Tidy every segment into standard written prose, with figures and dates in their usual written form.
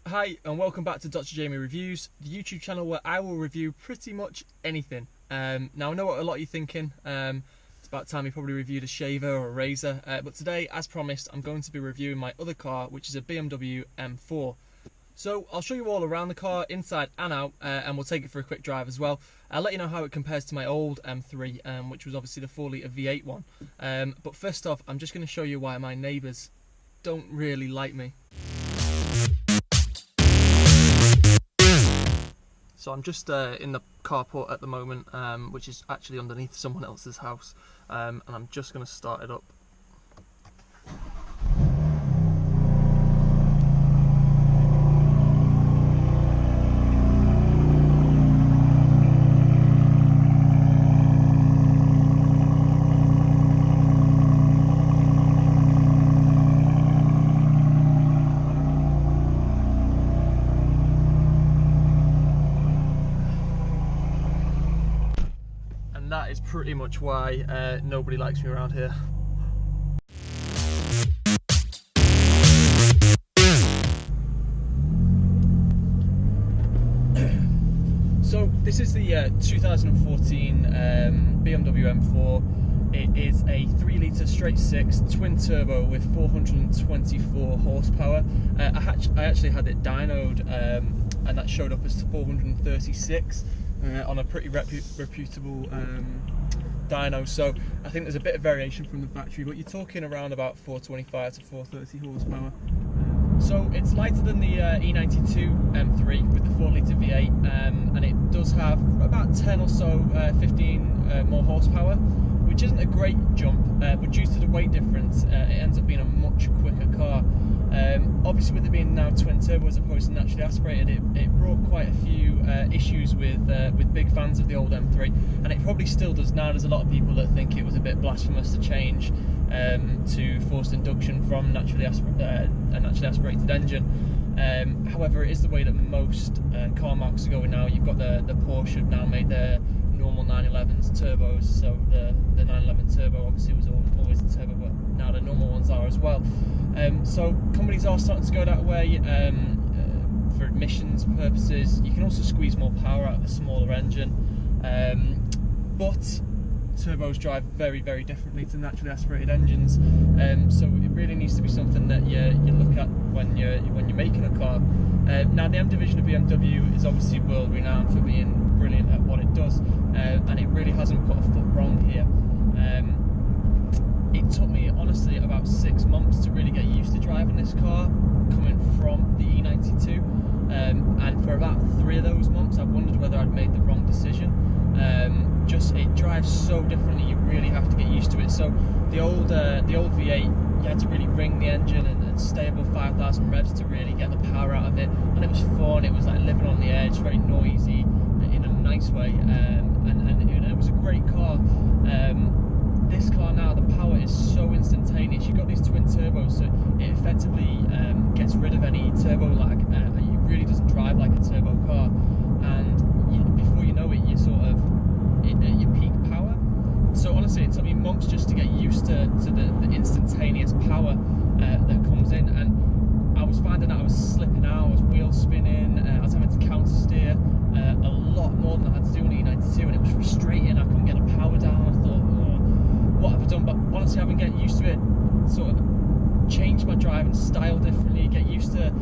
Hi and welcome back to Dr. Jamie Reviews, the YouTube channel where I will review pretty much anything. Now I know what a lot of you are thinking, it's about time you probably reviewed a shaver or a razor, but today, as promised, I'm going to be reviewing my other car, which is a BMW M4. So I'll show you all around the car, inside and out, and we'll take it for a quick drive as well. I'll let you know how it compares to my old M3, which was obviously the 4-litre V8 one. But first off, I'm just going to show you why my neighbours don't really like me. So I'm just in the carport at the moment, which is actually underneath someone else's house, and I'm just going to start it up. And that is pretty much why nobody likes me around here. So this is the 2014 BMW M4. It is a 3-litre straight 6 twin turbo with 424 horsepower. I actually had it dynoed, and that showed up as 436 on a pretty reputable dyno. So I think there's a bit of variation from the factory, but you're talking around about 425 to 430 horsepower. So it's lighter than the E92 M3 with the 4-litre V8, and it does have about 10 or so, 15 more horsepower, which isn't a great jump, but due to the weight difference, it ends up being a much quicker car. Obviously, with it being now twin turbo as opposed to naturally aspirated, it brought quite a few issues with big fans of the old M3, and it probably still does now. There's a lot of people that think it was a bit blasphemous to change to forced induction from a naturally aspirated engine. However, it is the way that most car marques are going now. You've got the Porsche have now made their normal 911s turbos, so the 911 turbo obviously was always a turbo, but now the normal ones are as well. So companies are starting to go that way for emissions purposes. You can also squeeze more power out of a smaller engine, but turbos drive very, very differently to naturally aspirated engines. So it really needs to be something that you look at when you're making a car. Now the M division of BMW is obviously world renowned for being brilliant at what it does, and it really hasn't put a foot wrong here. It took me honestly about 6 months to really get used to driving this car coming from the E92, and for about 3 of those months I've wondered whether I'd made the wrong decision. It drives so differently, you really have to get used to it. So the old V8, you had to really ring the engine and stay above 5,000 revs to really get the power out of it, and it was fun. It was like living on the edge, very noisy in a nice way, and you know, it was a great car. This car now, the power is so instantaneous. You've got these twin turbos, so it effectively gets rid of any turbo lag. It really doesn't drive like a turbo car, and before you know it, you're sort of at your peak power. So honestly, it took me months just to get used to the instantaneous power that comes in, and I was finding that I was slipping out, I was wheel spinning, I was having to counter steer a lot more than I had to do on the E92, and it was frustrating. I couldn't get the power down. I thought, oh, what have I done? But honestly, I've been getting used to it, sort of change my driving style differently, get used to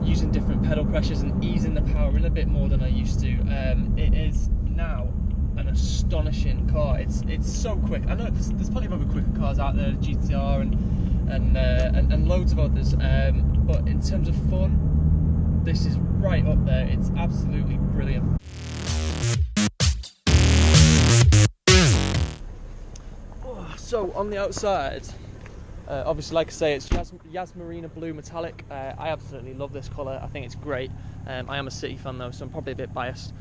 using different pedal pressures and easing the power in a bit more than I used to. It is now an astonishing car. It's so quick. I know there's plenty of other quicker cars out there, GTR and loads of others, but in terms of fun, this is right up there. It's absolutely brilliant. So on the outside, obviously, like I say, it's Yasmarina Blue Metallic. I absolutely love this colour. I think it's great. I am a City fan though, so I'm probably a bit biased.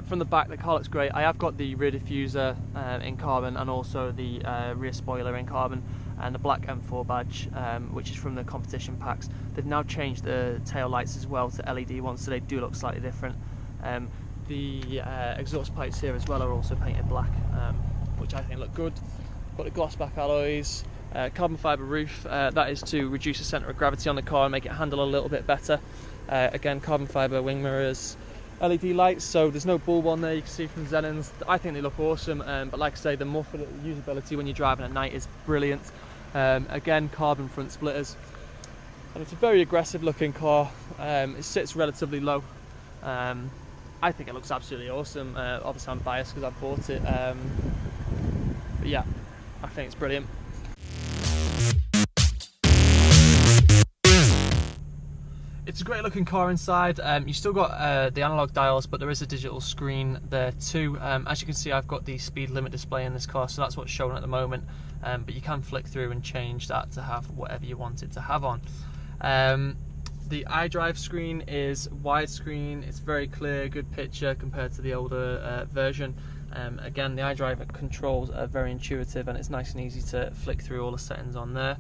From the back, the car looks great. I have got the rear diffuser in carbon, and also the rear spoiler in carbon, and the black M4 badge, which is from the competition packs. They've now changed the tail lights as well to LED ones, so they do look slightly different. The exhaust pipes here as well are also painted black, which I think look good. Got the gloss back alloys, carbon fibre roof. That is to reduce the centre of gravity on the car and make it handle a little bit better. Again, carbon fibre wing mirrors, LED lights, so there's no bulb on there, you can see from Zenons. I think they look awesome, but like I say, the muffler usability when you're driving at night is brilliant. Again, carbon front splitters, and it's a very aggressive looking car. It sits relatively low. I think it looks absolutely awesome. Obviously I'm biased because I bought it, but yeah, I think it's brilliant. It's a great looking car inside. You still got the analog dials, but there is a digital screen there too. As you can see, I've got the speed limit display in this car, so that's what's shown at the moment, but you can flick through and change that to have whatever you want it to have on. The iDrive screen is widescreen, it's very clear, good picture compared to the older version. Again, the iDrive controls are very intuitive and it's nice and easy to flick through all the settings on there.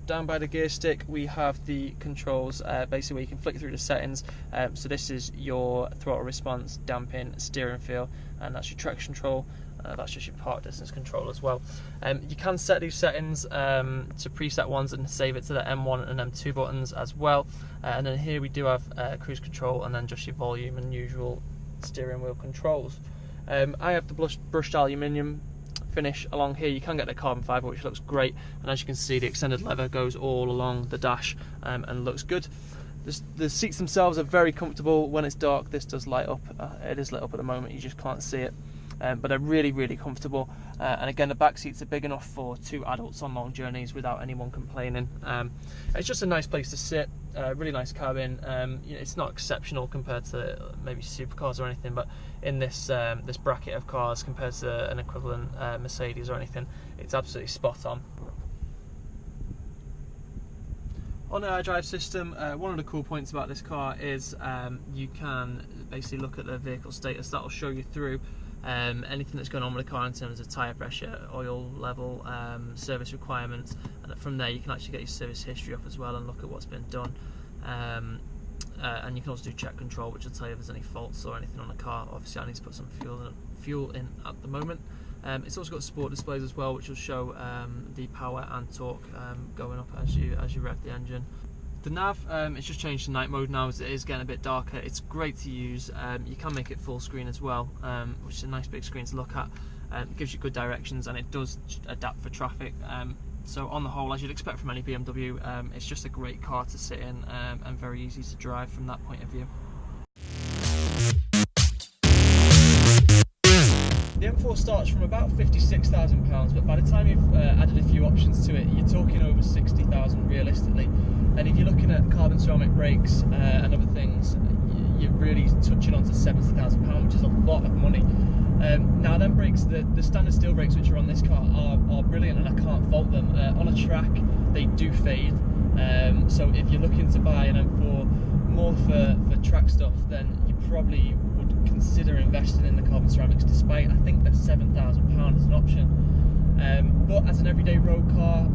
Down by the gear stick we have the controls, basically where you can flick through the settings. So this is your throttle response, damping, steering feel, and that's your traction control. That's just your park distance control as well. You can set these settings to preset ones and save it to the M1 and M2 buttons as well. And then here we do have cruise control and then just your volume and usual steering wheel controls. I have the brushed aluminium finish along here. You can get the carbon fibre, which looks great, and as you can see, the extended leather goes all along the dash and looks good. The seats themselves are very comfortable. When it's dark, this does light up. It is lit up at the moment, you just can't see it, but they're really comfortable. And again, the back seats are big enough for 2 adults on long journeys without anyone complaining. It's just a nice place to sit. Really nice cabin. It's not exceptional compared to maybe supercars or anything, but in this this bracket of cars compared to an equivalent Mercedes or anything, it's absolutely spot on. On the iDrive system, one of the cool points about this car is you can basically look at the vehicle status. That will show you through anything that's going on with the car in terms of tyre pressure, oil level, service requirements, and from there you can actually get your service history up as well and look at what's been done. And you can also do check control, which will tell you if there's any faults or anything on the car. Obviously I need to put some fuel in at the moment. It's also got sport displays as well, which will show the power and torque going up as you rev the engine. The nav, it's just changed to night mode now as it is getting a bit darker. It's great to use. You can make it full screen as well, which is a nice big screen to look at. It gives you good directions and it does adapt for traffic. So on the whole, as you'd expect from any BMW, it's just a great car to sit in and very easy to drive from that point of view. The M4 starts from about £56,000, but by the time you've added a few options to it, you're talking over £60,000 realistically. And if you're looking at carbon ceramic brakes and other things, you're really touching onto £70,000, which is a lot of money. Now them brakes, the standard steel brakes which are on this car are brilliant and I can't fault them. On a track they do fade, so if you're looking to buy an M4 more for track stuff, then you probably would consider investing in the carbon ceramics, despite I think they're £7,000 as an option. But as an everyday road car,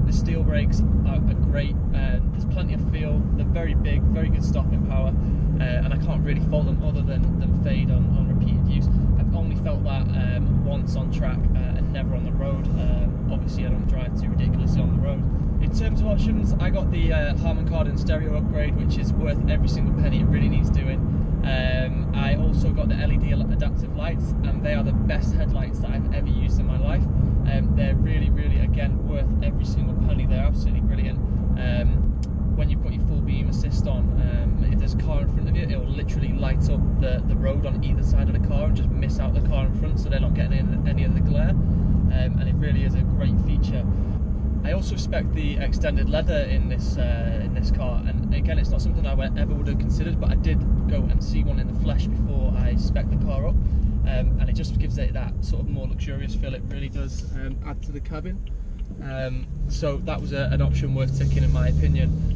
the steel brakes are great. There's plenty of feel, they're very big, very good stopping power, and I can't really fault them other than fade on repeated use. I've only felt that once on track and never on the road. Obviously I don't drive too ridiculously on the road. In terms of options, I got the Harman Kardon stereo upgrade, which is worth every single penny. It really needs doing. I also got the LED adaptive lights, and they are the best headlights that I've ever used in my life. They're really again worth every single penny. They're absolutely brilliant. When you've got your full beam assist on, if there's a car in front of you, it will literally light up the road on either side of the car and just miss out the car in front, so they're not getting any of the glare. And it really is a great feature. I also spec the extended leather in this car, and again, it's not something I ever would have considered, but I did go and see one in the flesh before I spec the car up, and it just gives it that sort of more luxurious feel. It really does add to the cabin. So that was an option worth ticking in my opinion.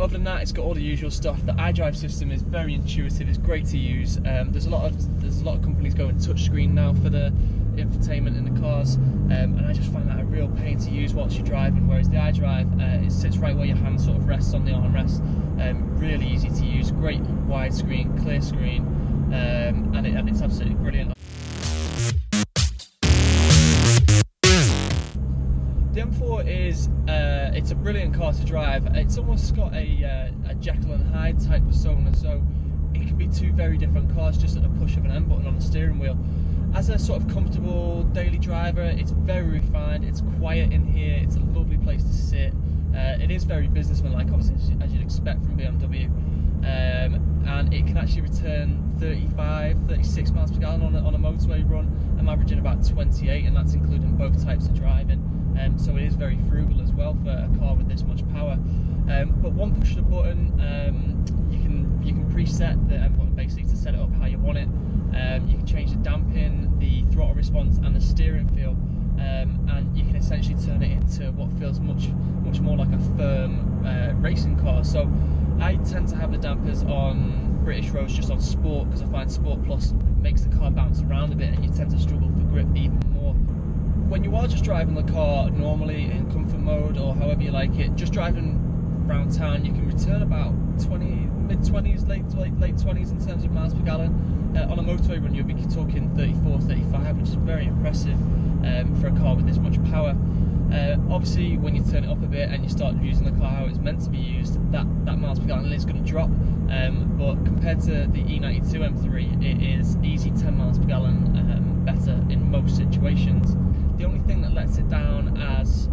Other than that, it's got all the usual stuff. The iDrive system is very intuitive. It's great to use. There's a lot of companies going touchscreen now for the infotainment in the cars, and I just find that a real pain to use whilst you're driving. Whereas the iDrive, it sits right where your hand sort of rests on the armrest. Really easy to use. Great widescreen, clear screen, and it's absolutely brilliant. The M4 is it's a brilliant car to drive. It's almost got a Jekyll and Hyde type persona, so it can be two very different cars just at the push of an M button on the steering wheel. As a sort of comfortable daily driver, it's very refined, it's quiet in here, it's a lovely place to sit. It is very businessman-like, obviously, as you'd expect from BMW. And it can actually return 35, 36 miles per gallon on a motorway run. I'm averaging about 28, and that's including both types of driving. So it is very frugal as well for a car with this much power. But one push of the button, you can preset the M button basically to set it up how you want it. You can change the damping, the throttle response, and the steering feel, and you can essentially turn it into what feels much more like a firm racing car. So I tend to have the dampers on British roads just on Sport, because I find Sport Plus makes the car bounce around a bit and you tend to struggle for grip even more. When you are just driving the car normally in comfort mode, or however you like it, just driving around town, you can return about mid-20s, late 20s in terms of miles per gallon. On a motorway run you'll be talking 34, 35, which is very impressive for a car with this much power. Obviously when you turn it up a bit and you start using the car how it's meant to be used, that miles per gallon is going to drop, but compared to the E92 M3 it is easy 10 miles per gallon better in most situations. The only thing that lets it down as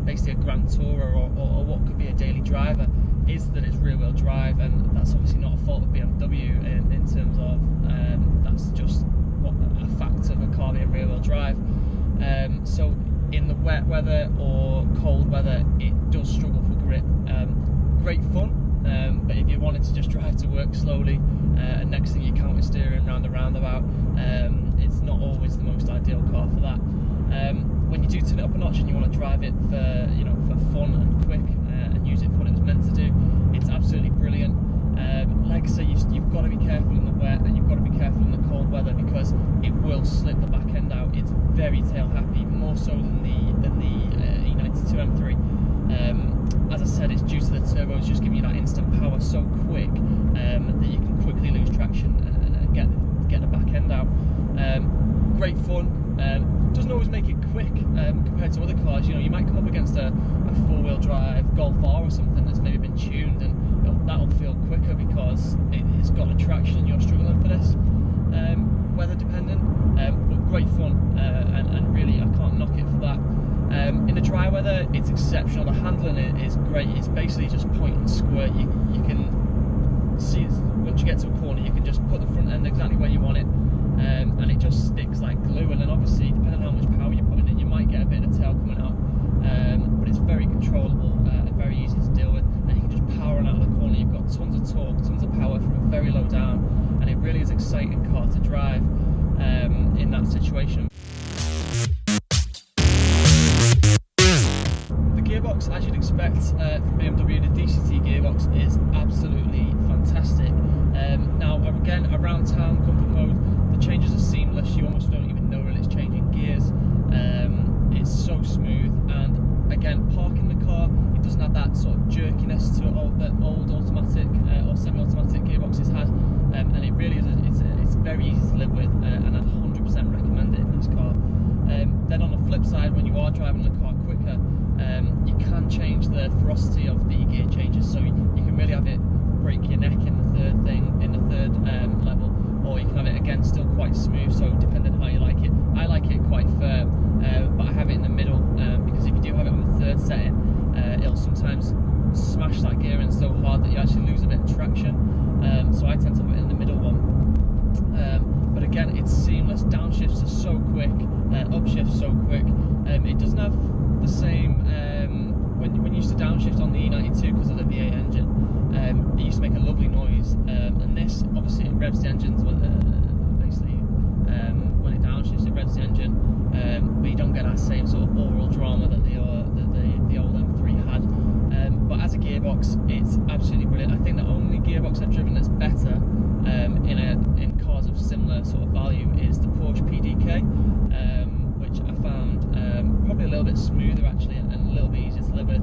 basically a Grand Tourer or what could be a daily driver is that it's rear wheel drive, and that's obviously not a fault of BMW in terms of that's just a fact of a car being rear wheel drive. So in the wet weather or cold weather it does struggle for grip. Great fun, but if you wanted to just drive to work slowly and next thing you're counter steering round a roundabout, it's not always the most ideal car for that. When you do turn it up a notch and you want to drive it for fun and quick and use it for what it was meant to do, it's absolutely brilliant. Like I say, you've got to be careful in the wet and you've got to be careful in the cold weather, because it will slip the back end out. It's very tail happy, more so than the E92 M3. As I said, it's due to the turbos just giving you that instant power so quick that you can quickly lose traction and get the back end out. Great fun. Doesn't always make it quick compared to other cars. You might come up against a four-wheel drive Golf R or something that's maybe been tuned, and that'll feel quicker because it's got the traction and you're struggling for this. Weather dependent, but great fun, and really I can't knock it for that. In the dry weather it's exceptional. The handling is great. It's basically just point and squirt. You can see once you get to a corner you can just put the front end exactly where you want it. And it just sticks like glue, and then obviously depending on how much power you're putting in you might get a bit of tail coming out, but it's very controllable and very easy to deal with, and you can just power on out of the corner. You've got tons of torque, tons of power from very low down, and it really is an exciting car to drive in that situation. The gearbox, as you'd expect from BMW, the DCT gearbox is absolutely fantastic. Now again, around town comfort mode, the changes are seamless. You almost don't even know when it's changing gears. It's so smooth, and again, parking the car, it doesn't have that sort of jerkiness to that old automatic or semi-automatic gearboxes had, and it really is. It's very easy to live with, and I'd 100% recommend it in this car. Then on the flip side, when you are driving the car quicker, you can change the ferocity of the gear changes, so you can really have it break your neck in the third level, or you can have it again still quite smooth, so depending on how you like it. I like it quite firm, but I have it in the middle, because if you do have it on the third setting, it'll sometimes smash that gear in so hard that you actually lose a bit of traction, so I tend to have it in the middle one. But again, it's seamless. Downshifts are so quick, upshifts so quick. It doesn't have the same when you used to downshift on the E92 because of the V8 engine. It used to make a lovely noise, and this obviously it revs the engines basically when it downshifts, it revs the engine, but you don't get that same sort of oral drama that the old M3 had. But as a gearbox, it's absolutely brilliant. I think the only gearbox I've driven that's better in cars of similar sort of value is the Porsche PDK, which I found probably a little bit smoother actually, and a little bit easier to live with.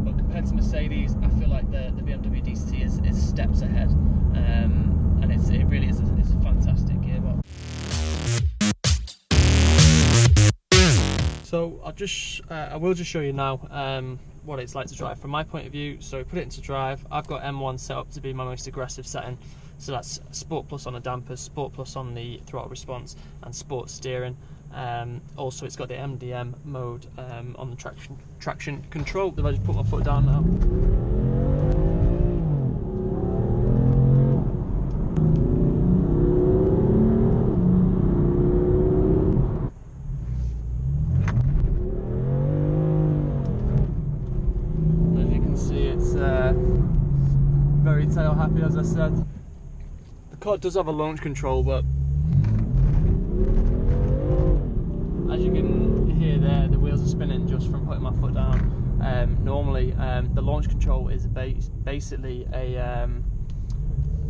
But compared to Mercedes, I feel like the BMW DCT is steps ahead, and it really is a fantastic gearbox. So I will just show you now what it's like to drive from my point of view. So put it into drive. I've got M1 set up to be my most aggressive setting. So that's Sport Plus on the dampers, Sport Plus on the throttle response, and Sport steering. Also, it's got the MDM mode on the traction control. If I just put my foot down now. As you can see, it's very tail happy, as I said. The car does have a launch control, but as you can hear there, the wheels are spinning just from putting my foot down. Normally, the launch control is basically a...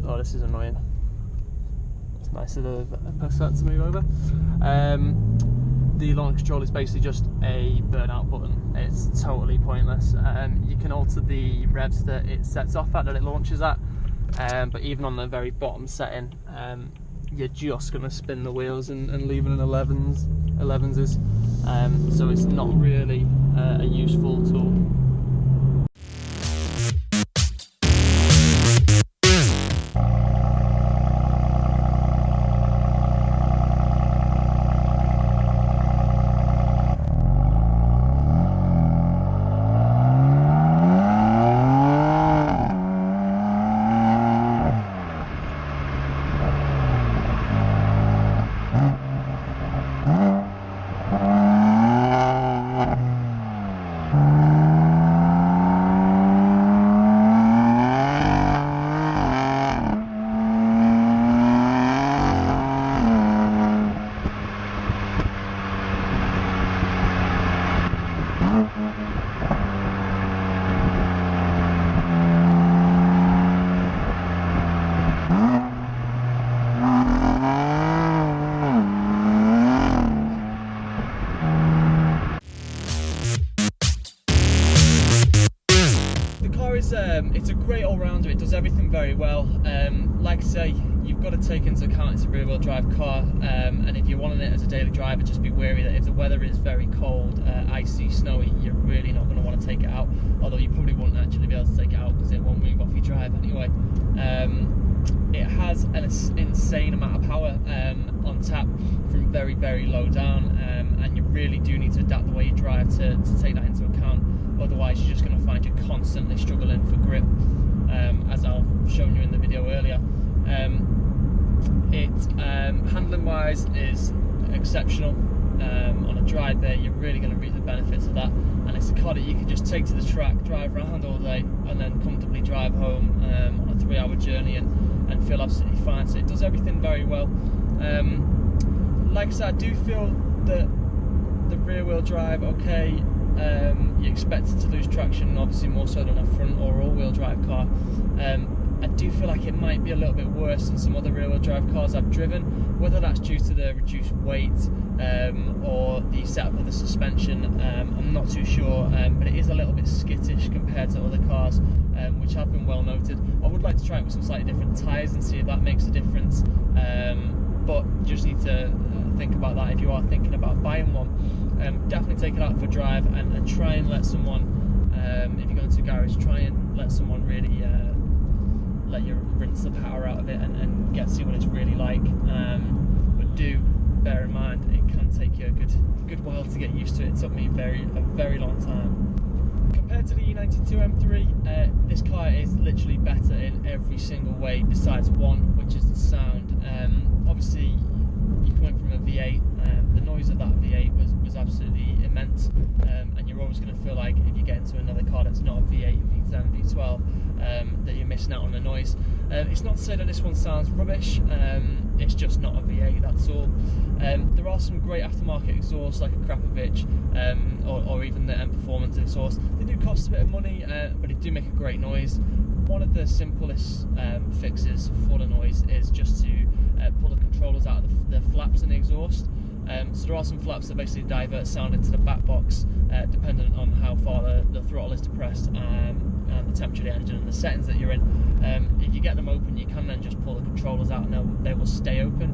oh, this is annoying. It's nice of the Passat to move over. The launch control is basically just a burnout button. It's totally pointless. You can alter the revs that it sets off at, that it launches at. But even on the very bottom setting, you're just going to spin the wheels and leave it in 11s. So it's not really a useful tool. It's a great all-rounder. It does everything very well. Like I say, you've got to take into account it's a rear-wheel drive car, and if you're wanting it as a daily driver, just be wary that if the weather is very cold, icy, snowy, you're really not going to want to take it out. Although you probably won't actually be able to take it out because it won't move off your drive anyway. It has an insane amount of power on tap from very, very low down, and you really do need to adapt the way you drive to take that into account. Otherwise, you're just going to find you're constantly struggling for grip, as I've shown you in the video earlier. Handling wise is exceptional. On a drive there, you're really going to reap the benefits of that, and it's a car that you can just take to the track, drive around all day, and then comfortably drive home on a 3-hour journey and feel absolutely fine. So it does everything very well. Like I said, I do feel that the rear wheel drive, okay, you expect it to lose traction, obviously more so than a front or all-wheel drive car. I do feel like it might be a little bit worse than some other rear-wheel drive cars I've driven, whether that's due to the reduced weight or the setup of the suspension. I'm not too sure, but it is a little bit skittish compared to other cars, which have been well noted. I would like to try it with some slightly different tyres and see if that makes a difference, but you just need to think about that if you are thinking about buying one. Definitely take it out for a drive and try and let someone, if you go into a garage, try and let someone really let you rinse the power out of it and get to see what it's really like. But do bear in mind it can take you a good while to get used to it. It took me a very long time. Compared to the E92 M3, this car is literally better in every single way besides one, which is the sound. Obviously, you're coming from a V8, the noise of that V8 was absolutely immense, and you're always going to feel like if you get into another car that's not a V8, V10, V12, that you're missing out on the noise. It's not to say that this one sounds rubbish, it's just not a V8, that's all. There are some great aftermarket exhausts like a Krapovich, or even the M Performance exhaust. They do cost a bit of money, but they do make a great noise. One of the simplest fixes for the noise is just to pull the controllers out of the flaps in the exhaust. So there are some flaps that basically divert sound into the back box, dependent on how far the throttle is depressed, and the temperature of the engine and the settings that you're in. If you get them open, you can then just pull the controllers out and they will stay open,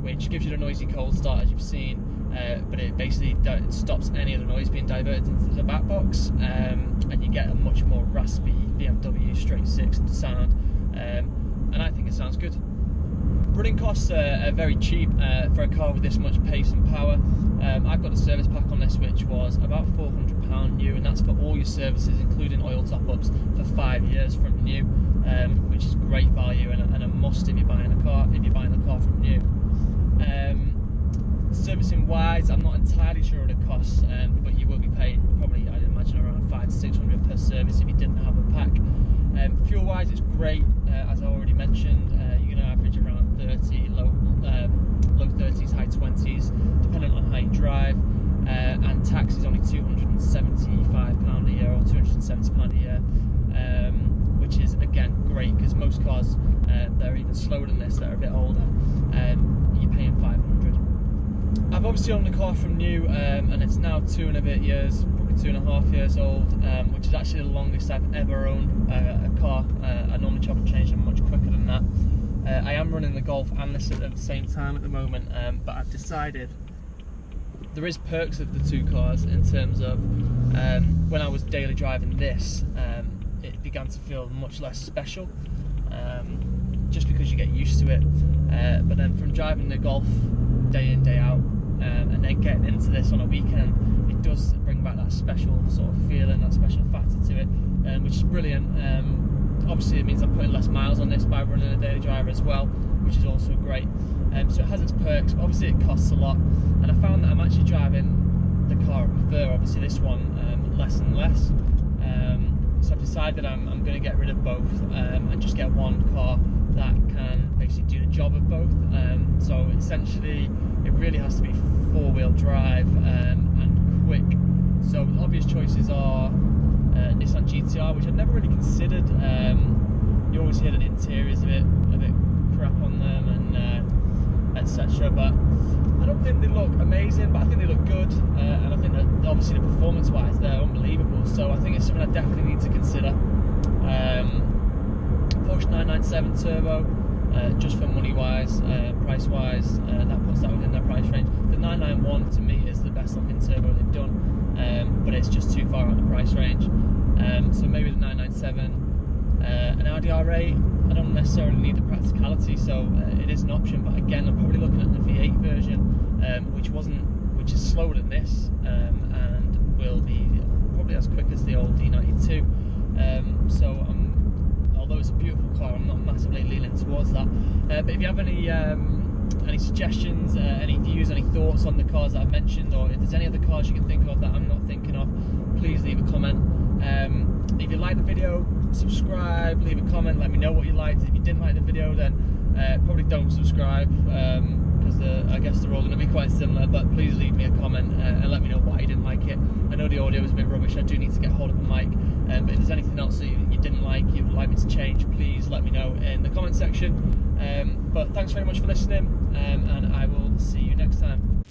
which gives you the noisy cold start as you've seen. but it basically stops any of the noise being diverted into the back box, and you get a much more raspy BMW straight six sound, and I think it sounds good. Running costs are very cheap for a car with this much pace and power. I've got a service pack on this which was about £400 new, and that's for all your services including oil top-ups for 5 years from new, which is great value and a must if you're buying a car from new. Servicing wise, I'm not entirely sure what it costs, but you will be paying probably, I'd imagine, around £500 to £600 per service if you didn't have a pack. Fuel wise, it's great, as I already mentioned. You're going to average around 30, low 30s, high 20s, depending on how you drive, and tax is only £275 a year or £270 a year, which is again great, because most cars that are even slower than this, that are a bit older, you're paying £500. I've obviously owned the car from new, and it's now 2 and a bit years, probably 2.5 years old, which is actually the longest I've ever owned a car. I normally chop and change them much quicker than that. I am running the Golf and this at the same time at the moment, but I've decided there is perks of the two cars in terms of when I was daily driving this, it began to feel much less special, just because you get used to it, but then from driving the Golf day in, day out, and then getting into this on a weekend, it does bring back that special sort of feeling, that special factor to it, which is brilliant. Obviously it means I'm putting less miles on this by running a daily driver as well, which is also great. So it has its perks, but obviously it costs a lot, and I found that I'm actually driving the car I prefer, obviously this one, less and less. So I've decided I'm going to get rid of both, and just get one car that can basically do the job of both. So essentially it really has to be 4-wheel drive and quick. So the obvious choices are Nissan GTR, which I've never really considered. You always hear that the interior's a bit crap on them, and etc. But I don't think they look amazing, but I think they look good, and I think that obviously the performance-wise they're unbelievable. So I think it's something I definitely need to consider. Porsche 997 Turbo, just for money-wise, price-wise, that puts that within their price range. The 991 to me is the best looking turbo they've done, but it's just too far out the price range. So maybe the 997, an Audi R8. I don't necessarily need the practicality, so it is an option. But again, I'm probably looking at the V8 version, which is slower than this, and will be probably as quick as the old D92. So although it's a beautiful car, I'm not massively leaning towards that. But if you have any suggestions, any views, any thoughts on the cars that I've mentioned, or if there's any other cars you can think of that I'm not thinking of, please leave a comment. If you like the video, subscribe, leave a comment, let me know what you liked. If you didn't like the video, then probably don't subscribe, because I guess they're all going to be quite similar, but please leave me a comment and let me know why you didn't like it. I know the audio was a bit rubbish, I do need to get hold of a mic, but if there's anything else that you didn't like, you'd like me to change, please let me know in the comment section. But thanks very much for listening, and I will see you next time.